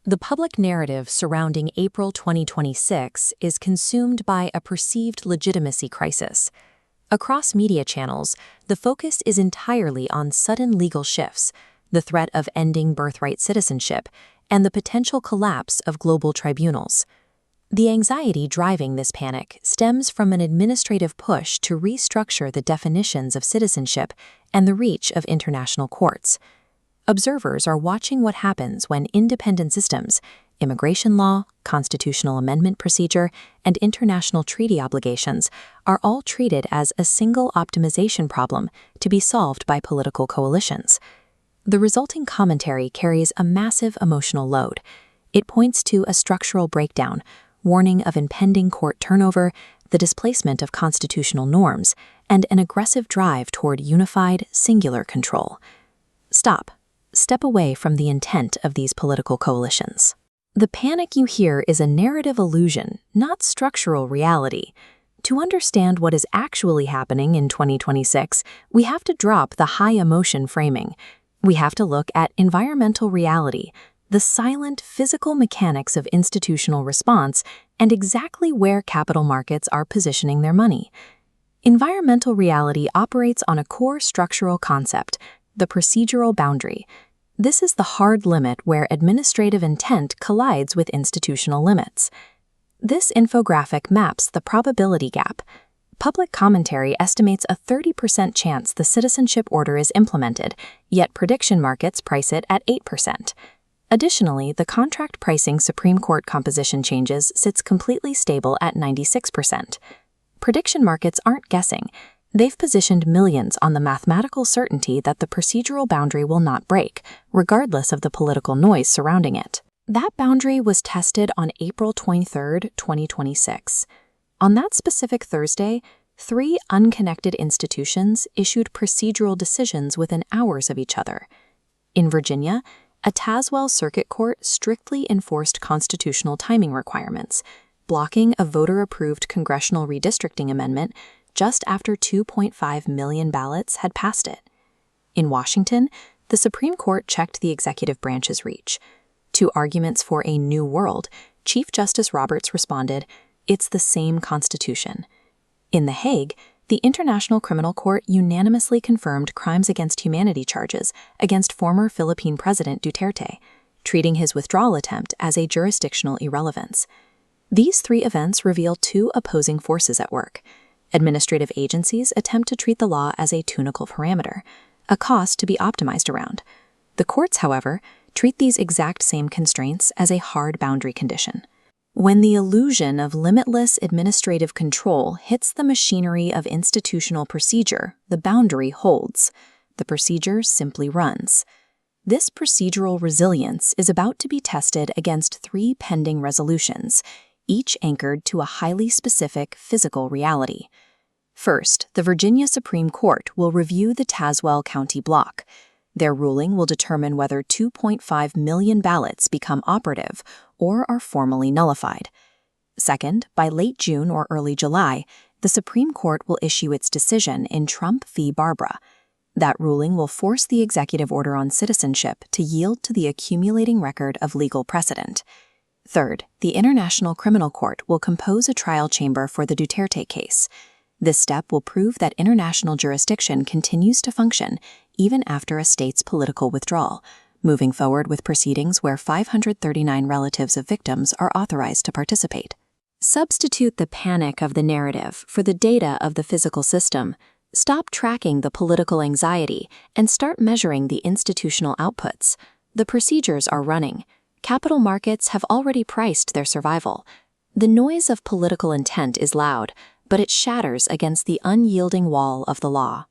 The public narrative surrounding April 2026 is consumed by a perceived legitimacy crisis. Across media channels, the focus is entirely on sudden legal shifts, the threat of ending birthright citizenship, and the potential collapse of global tribunals. The anxiety driving this panic stems from an administrative push to restructure the definitions of citizenship and the reach of international courts. Observers are watching what happens when independent systems, immigration law, constitutional amendment procedure, and international treaty obligations are all treated as a single optimization problem to be solved by political coalitions. The resulting commentary carries a massive emotional load. It points to a structural breakdown, warning of impending court turnover, the displacement of constitutional norms, and an aggressive drive toward unified, singular control. Step away from the intent of these political coalitions. The panic you hear is a narrative illusion, not structural reality. To understand what is actually happening in 2026, we have to drop the high-emotion framing. We have to look at environmental reality, the silent physical mechanics of institutional response, and exactly where capital markets are positioning their money. Environmental reality operates on a core structural concept, the procedural boundary. This is the hard limit where administrative intent collides with institutional limits. This infographic maps the probability gap. Public commentary estimates a 30% chance the citizenship order is implemented, yet prediction markets price it at 8%. Additionally, the contract pricing Supreme Court composition changes sits completely stable at 96%. Prediction markets aren't guessing. They've positioned millions on the mathematical certainty that the procedural boundary will not break, regardless of the political noise surrounding it. That boundary was tested on April 23, 2026. On that specific Thursday, 3 unconnected institutions issued procedural decisions within hours of each other. In Virginia, a Tazewell Circuit Court strictly enforced constitutional timing requirements, blocking a voter-approved congressional redistricting amendment just after 2.5 million ballots had passed it. In Washington, the Supreme Court checked the executive branch's reach. To arguments for a new world, Chief Justice Roberts responded, "It's the same Constitution." In The Hague, the International Criminal Court unanimously confirmed crimes against humanity charges against former Philippine President Duterte, treating his withdrawal attempt as a jurisdictional irrelevance. These 3 events reveal 2 opposing forces at work. Administrative agencies attempt to treat the law as a tunical parameter, a cost to be optimized around. The courts, however, treat these exact same constraints as a hard boundary condition. When the illusion of limitless administrative control hits the machinery of institutional procedure, the boundary holds. The procedure simply runs. This procedural resilience is about to be tested against 3 pending resolutions, each anchored to a highly specific physical reality. First, the Virginia Supreme Court will review the Tazewell County block. Their ruling will determine whether 2.5 million ballots become operative or are formally nullified. Second, by late June or early July, the Supreme Court will issue its decision in Trump v. Barbara. That ruling will force the executive order on citizenship to yield to the accumulating record of legal precedent. Third, the International Criminal Court will compose a trial chamber for the Duterte case. This step will prove that international jurisdiction continues to function even after a state's political withdrawal, moving forward with proceedings where 539 relatives of victims are authorized to participate. Substitute the panic of the narrative for the data of the physical system. Stop tracking the political anxiety and start measuring the institutional outputs. The procedures are running. Capital markets have already priced their survival. The noise of political intent is loud, but it shatters against the unyielding wall of the law.